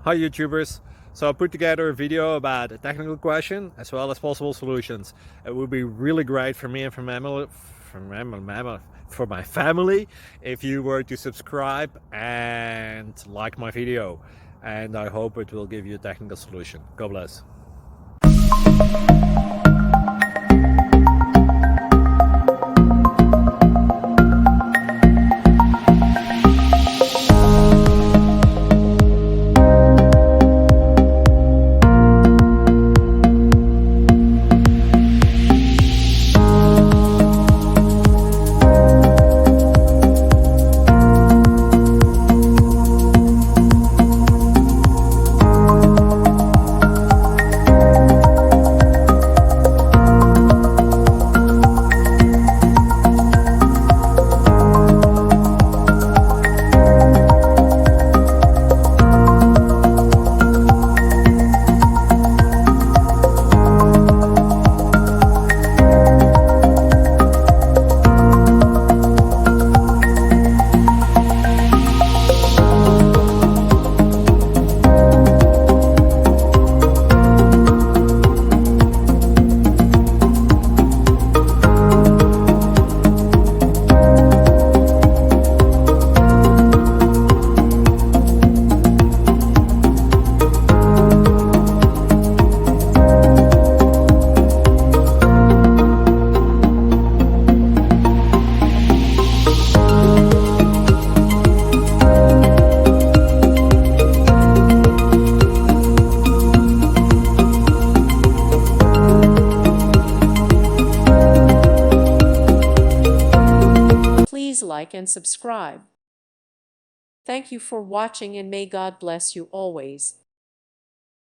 Hi YouTubers! So I put together a video about a technical question as well as possible solutions. It would be really great for me and for my family if you were to subscribe and like my video, and I hope it will give you a technical solution. God bless. Please like and subscribe. Thank you for watching and may God bless you always.